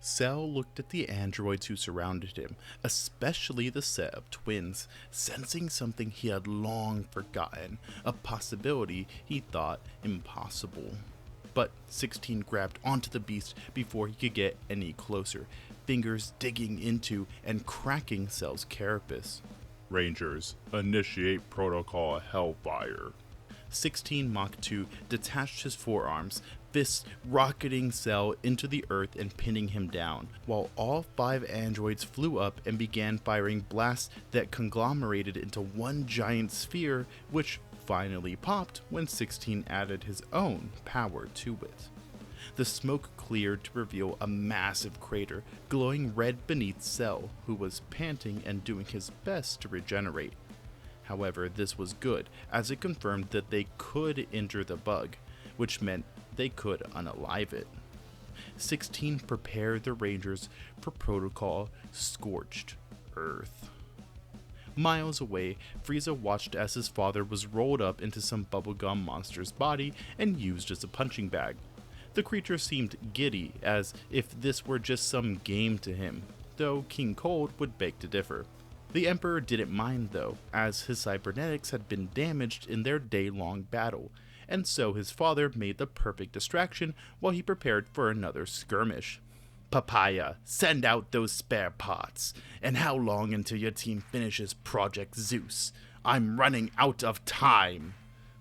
Cell looked at the androids who surrounded him, especially the set of twins, sensing something he had long forgotten, a possibility he thought impossible. But 16 grabbed onto the beast before he could get any closer, fingers digging into and cracking Cell's carapace. Rangers, initiate Protocol Hellfire. 16 Mach 2 detached his forearms, fists rocketing Cell into the earth and pinning him down, while all 5 androids flew up and began firing blasts that conglomerated into one giant sphere, which finally popped when 16 added his own power to it. The smoke cleared to reveal a massive crater glowing red beneath Cell, who was panting and doing his best to regenerate. However, this was good, as it confirmed that they could injure the bug, which meant they could unalive it. 16 prepared the Rangers for Protocol Scorched Earth. Miles away, Frieza watched as his father was rolled up into some bubblegum monster's body and used as a punching bag. The creature seemed giddy, as if this were just some game to him, though King Cold would beg to differ. The Emperor didn't mind though, as his cybernetics had been damaged in their day-long battle, and so his father made the perfect distraction while he prepared for another skirmish. Papaya, send out those spare parts. And how long until your team finishes Project Zeus? I'm running out of time.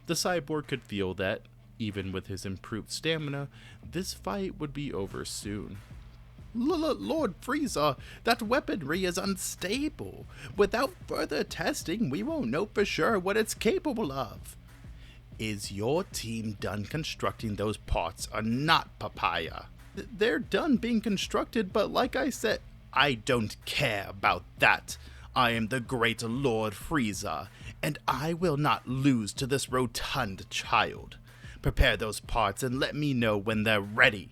The cyborg could feel that, even with his improved stamina, this fight would be over soon. Lord Frieza, that weaponry is unstable. Without further testing, we won't know for sure what it's capable of. Is your team done constructing those parts or not, Papaya? They're done being constructed, but like I said, I don't care about that. I am the great Lord Frieza, and I will not lose to this rotund child. Prepare those parts and let me know when they're ready.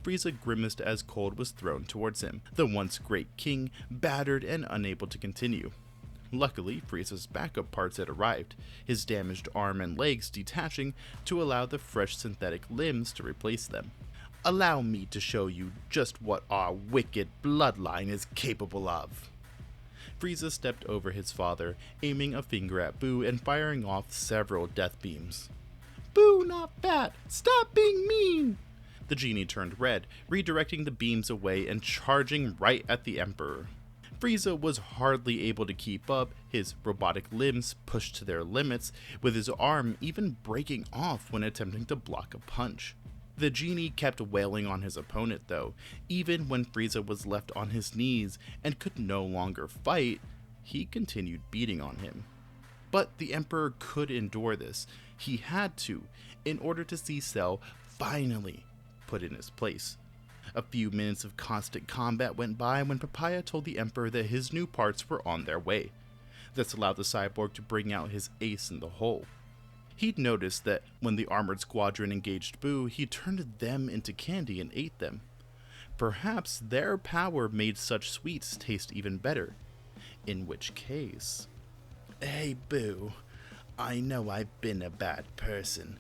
Frieza grimaced as Cold was thrown towards him, the once great king battered and unable to continue. Luckily, Frieza's backup parts had arrived, his damaged arm and legs detaching to allow the fresh synthetic limbs to replace them. Allow me to show you just what our wicked bloodline is capable of. Frieza stepped over his father, aiming a finger at Buu and firing off several death beams. Boo, not fat! Stop being mean! The genie turned red, redirecting the beams away and charging right at the Emperor. Frieza was hardly able to keep up, his robotic limbs pushed to their limits, with his arm even breaking off when attempting to block a punch. The genie kept wailing on his opponent though, even when Frieza was left on his knees and could no longer fight, he continued beating on him. But the Emperor could endure this, he had to, in order to see Cell finally put in his place. A few minutes of constant combat went by when Papaya told the Emperor that his new parts were on their way. This allowed the cyborg to bring out his ace in the hole. He'd noticed that when the armored squadron engaged Buu, he turned them into candy and ate them. Perhaps their power made such sweets taste even better. In which case... Hey Buu, I know I've been a bad person.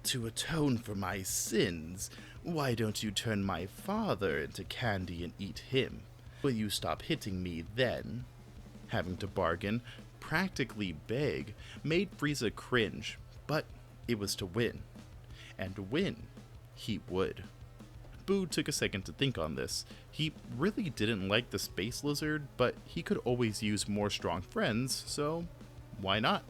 To atone for my sins, why don't you turn my father into candy and eat him? Will you stop hitting me then? Having to bargain, practically beg, made Frieza cringe, but it was to win. And win he would. Buu took a second to think on this. He really didn't like the space lizard, but he could always use more strong friends, so why not?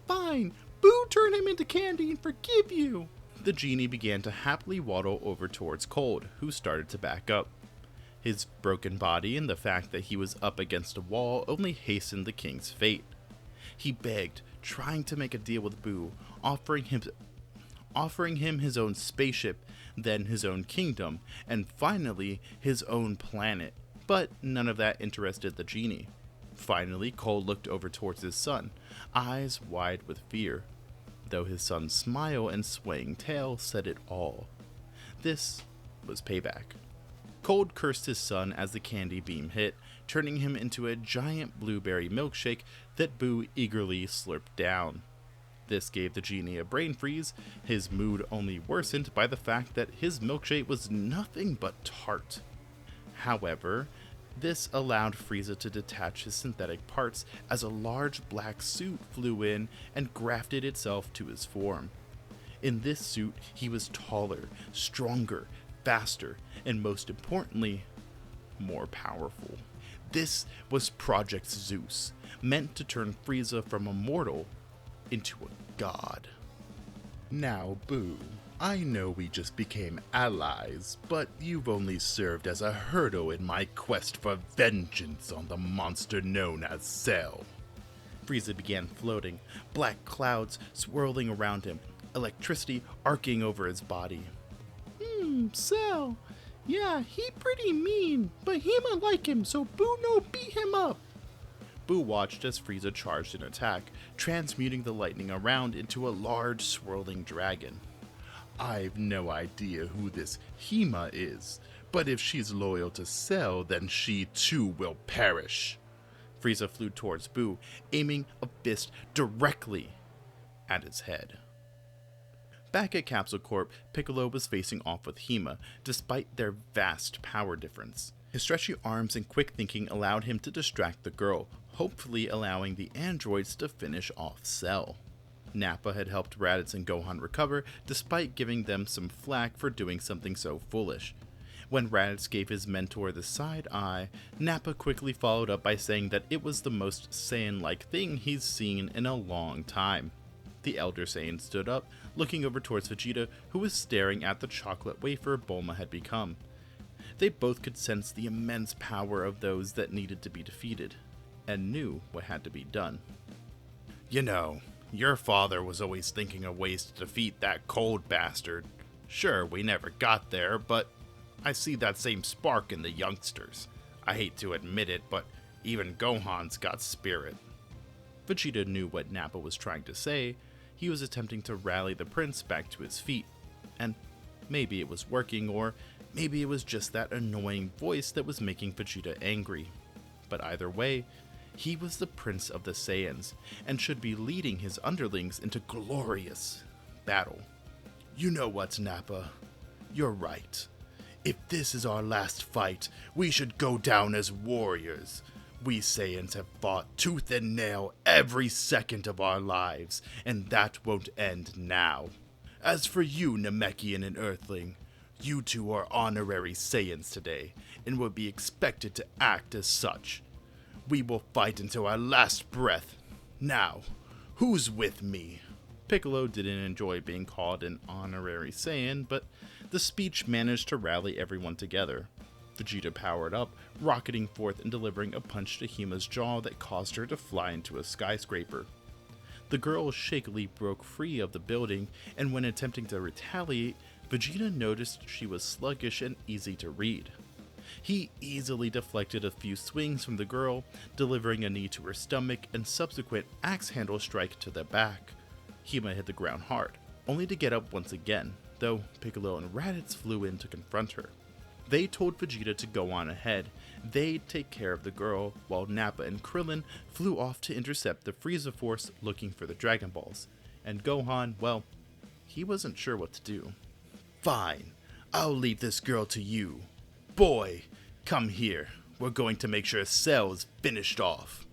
Fine! Buu, turn him into candy and forgive you! The genie began to happily waddle over towards Cold, who started to back up. His broken body and the fact that he was up against a wall only hastened the king's fate. He begged, trying to make a deal with Buu, offering him his own spaceship, then his own kingdom, and finally his own planet. But none of that interested the genie. Finally, Cole looked over towards his son, eyes wide with fear, though his son's smile and swaying tail said it all. This was payback. Cold cursed his son as the candy beam hit, turning him into a giant blueberry milkshake that Buu eagerly slurped down. This gave the genie a brain freeze, his mood only worsened by the fact that his milkshake was nothing but tart. However, this allowed Frieza to detach his synthetic parts as a large black suit flew in and grafted itself to his form. In this suit, he was taller, stronger, faster, and most importantly, more powerful. This was Project Zeus, meant to turn Frieza from a mortal into a god. Now, Boo, I know we just became allies, but you've only served as a hurdle in my quest for vengeance on the monster known as Cell. Frieza began floating, black clouds swirling around him, electricity arcing over his body. Cell. Yeah, he pretty mean, but he might like him, so Boo no beat him up. Boo watched as Frieza charged an attack, transmuting the lightning around into a large swirling dragon. I've no idea who this Hema is, but if she's loyal to Cell, then she too will perish. Frieza flew towards Boo, aiming a fist directly at his head. Back at Capsule Corp, Piccolo was facing off with Hema, despite their vast power difference. His stretchy arms and quick thinking allowed him to distract the girl, hopefully allowing the androids to finish off Cell. Nappa had helped Raditz and Gohan recover, despite giving them some flack for doing something so foolish. When Raditz gave his mentor the side eye, Nappa quickly followed up by saying that it was the most Saiyan-like thing he's seen in a long time. The Elder Saiyan stood up, looking over towards Vegeta, who was staring at the chocolate wafer Bulma had become. They both could sense the immense power of those that needed to be defeated, and knew what had to be done. You know, your father was always thinking of ways to defeat that cold bastard. Sure, we never got there, but I see that same spark in the youngsters. I hate to admit it, but even Gohan's got spirit. Vegeta knew what Nappa was trying to say. He was attempting to rally the prince back to his feet, and maybe it was working, or maybe it was just that annoying voice that was making Vegeta angry. But either way, he was the prince of the Saiyans, and should be leading his underlings into glorious battle. You know what, Nappa? You're right. If this is our last fight, we should go down as warriors. We Saiyans have fought tooth and nail every second of our lives, and that won't end now. As for you, Namekian and Earthling, you two are honorary Saiyans today, and will be expected to act as such. We will fight until our last breath. Now, who's with me? Piccolo didn't enjoy being called an honorary Saiyan, but the speech managed to rally everyone together. Vegeta powered up, rocketing forth and delivering a punch to Hima's jaw that caused her to fly into a skyscraper. The girl shakily broke free of the building, and when attempting to retaliate, Vegeta noticed she was sluggish and easy to read. He easily deflected a few swings from the girl, delivering a knee to her stomach and subsequent axe handle strike to the back. Hima hit the ground hard, only to get up once again, though Piccolo and Raditz flew in to confront her. They told Vegeta to go on ahead. They'd take care of the girl, while Nappa and Krillin flew off to intercept the Frieza force looking for the Dragon Balls. And Gohan, well, he wasn't sure what to do. Fine, I'll leave this girl to you. Boy, come here. We're going to make sure Cell is finished off.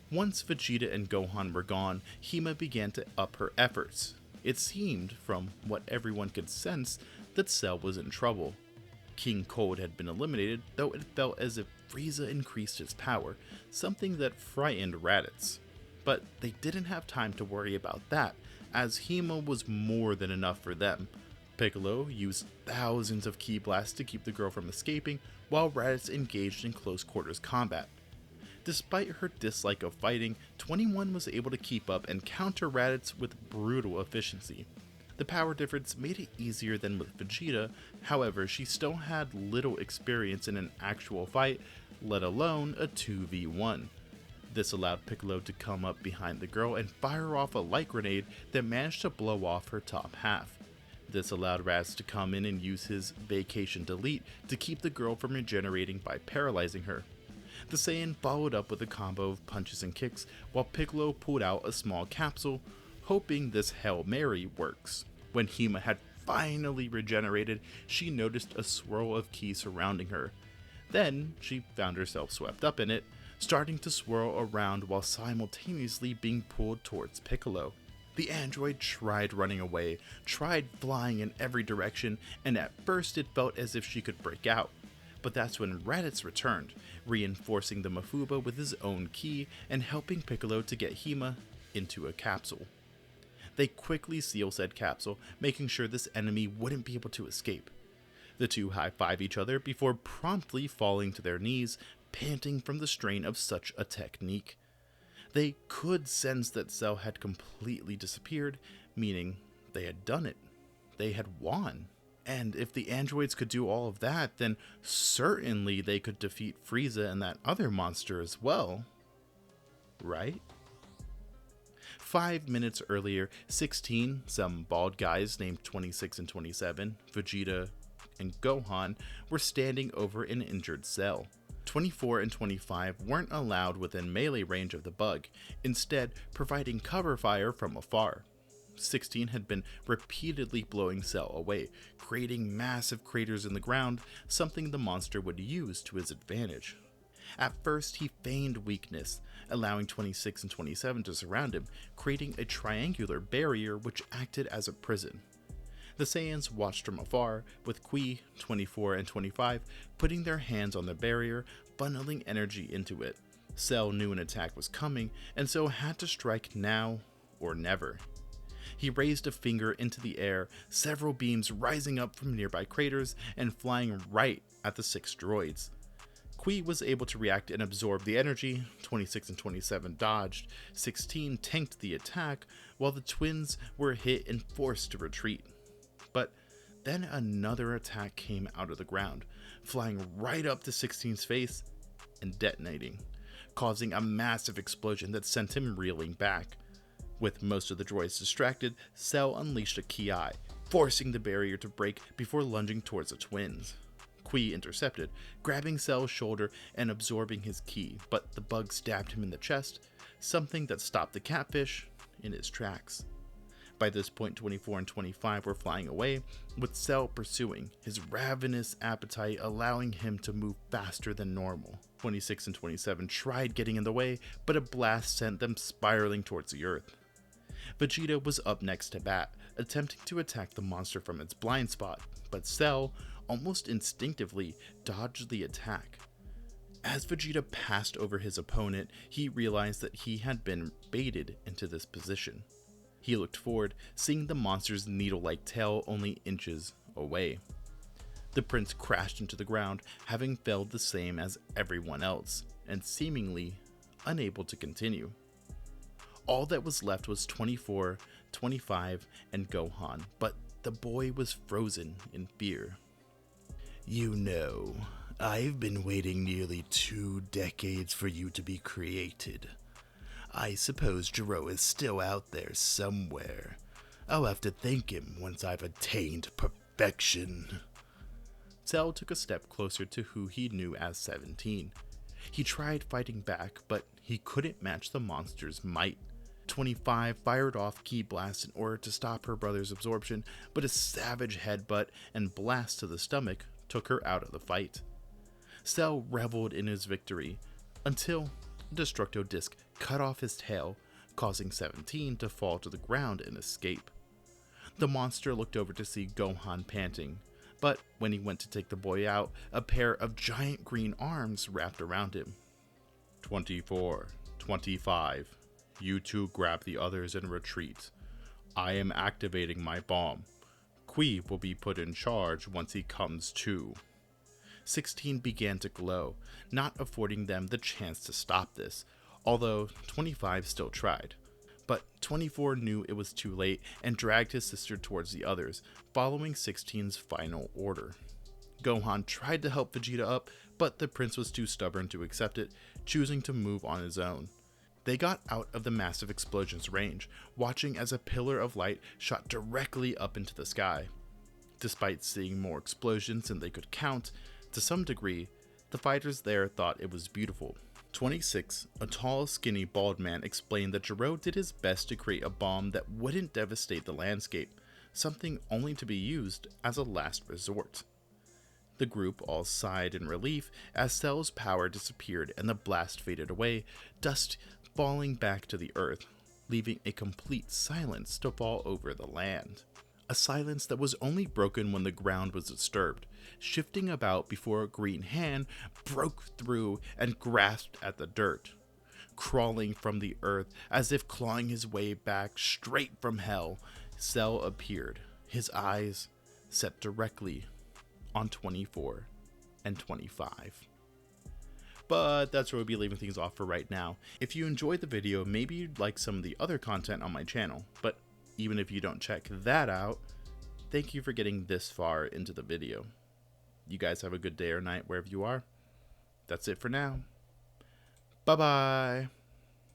Once Vegeta and Gohan were gone, Hima began to up her efforts. It seemed, from what everyone could sense, that Cell was in trouble. King Cold had been eliminated, though it felt as if Frieza increased his power, something that frightened Raditz. But they didn't have time to worry about that, as Hima was more than enough for them. Piccolo used thousands of ki blasts to keep the girl from escaping, while Raditz engaged in close quarters combat. Despite her dislike of fighting, 21 was able to keep up and counter Raditz with brutal efficiency. The power difference made it easier than with Vegeta, however she still had little experience in an actual fight, let alone a 2v1. This allowed Piccolo to come up behind the girl and fire off a light grenade that managed to blow off her top half. This allowed Raditz to come in and use his Vacation Delete to keep the girl from regenerating by paralyzing her. The Saiyan followed up with a combo of punches and kicks, while Piccolo pulled out a small capsule, hoping this Hail Mary works. When Hema had finally regenerated, she noticed a swirl of ki surrounding her. Then she found herself swept up in it, starting to swirl around while simultaneously being pulled towards Piccolo. The android tried running away, tried flying in every direction, and at first it felt as if she could break out. But that's when Raditz returned, reinforcing the Mafuba with his own ki and helping Piccolo to get Hema into a capsule. They quickly seal said capsule, making sure this enemy wouldn't be able to escape. The two high-five each other before promptly falling to their knees, panting from the strain of such a technique. They could sense that Cell had completely disappeared, meaning they had done it. They had won. And if the androids could do all of that, then certainly they could defeat Frieza and that other monster as well. Right? 5 minutes earlier, 16, some bald guys named 26 and 27, Vegeta and Gohan, were standing over an injured Cell. 24 and 25 weren't allowed within melee range of the bug, instead providing cover fire from afar. 16 had been repeatedly blowing Cell away, creating massive craters in the ground, something the monster would use to his advantage. At first, he feigned weakness, allowing 26 and 27 to surround him, creating a triangular barrier which acted as a prison. The Saiyans watched from afar, with Qui, 24 and 25, putting their hands on the barrier, funneling energy into it. Cell knew an attack was coming, and so had to strike now or never. He raised a finger into the air, several beams rising up from nearby craters and flying right at the 6 droids. Qui was able to react and absorb the energy, 26 and 27 dodged, 16 tanked the attack, while the twins were hit and forced to retreat. But then another attack came out of the ground, flying right up to 16's face and detonating, causing a massive explosion that sent him reeling back. With most of the droids distracted, Cell unleashed a Ki, forcing the barrier to break before lunging towards the twins. Qui intercepted, grabbing Cell's shoulder and absorbing his ki, but the bug stabbed him in the chest, something that stopped the catfish in his tracks. By this point, 24 and 25 were flying away, with Cell pursuing, his ravenous appetite allowing him to move faster than normal. 26 and 27 tried getting in the way, but a blast sent them spiraling towards the earth. Vegeta was up next to bat, attempting to attack the monster from its blind spot, but Cell, almost instinctively, dodged the attack. As Vegeta passed over his opponent, he realized that he had been baited into this position. He looked forward, seeing the monster's needle-like tail only inches away. The prince crashed into the ground, having failed the same as everyone else, and seemingly unable to continue. All that was left was 24, 25, and Gohan, but the boy was frozen in fear. You know, I've been waiting nearly 2 decades for you to be created. I suppose Gero is still out there somewhere. I'll have to thank him once I've attained perfection. Cell took a step closer to who he knew as 17. He tried fighting back, but he couldn't match the monster's might. 25 fired off ki blasts in order to stop her brother's absorption, but a savage headbutt and blast to the stomach took her out of the fight. Cell reveled in his victory, until a Destructo Disc cut off his tail, causing 17 to fall to the ground and escape. The monster looked over to see Gohan panting, but when he went to take the boy out, a pair of giant green arms wrapped around him. 24, 25, you two grab the others and retreat. I am activating my bomb. Qui will be put in charge once he comes to. 16 began to glow, not affording them the chance to stop this, although 25 still tried. But 24 knew it was too late and dragged his sister towards the others, following 16's final order. Gohan tried to help Vegeta up, but the prince was too stubborn to accept it, choosing to move on his own. They got out of the massive explosion's range, watching as a pillar of light shot directly up into the sky. Despite seeing more explosions than they could count, to some degree, the fighters there thought it was beautiful, 26, a tall, skinny, bald man explained that Gero did his best to create a bomb that wouldn't devastate the landscape, something only to be used as a last resort. The group all sighed in relief as Cell's power disappeared and the blast faded away, dust falling back to the earth, leaving a complete silence to fall over the land. A silence that was only broken when the ground was disturbed, shifting about before a green hand broke through and grasped at the dirt. Crawling from the earth as if clawing his way back straight from hell, Cell appeared, his eyes set directly on 24 and 25. But that's where we'll be leaving things off for right now. If you enjoyed the video, maybe you'd like some of the other content on my channel, but even if you don't check that out, thank you for getting this far into the video. You guys have a good day or night wherever you are. That's it for now. Bye-bye.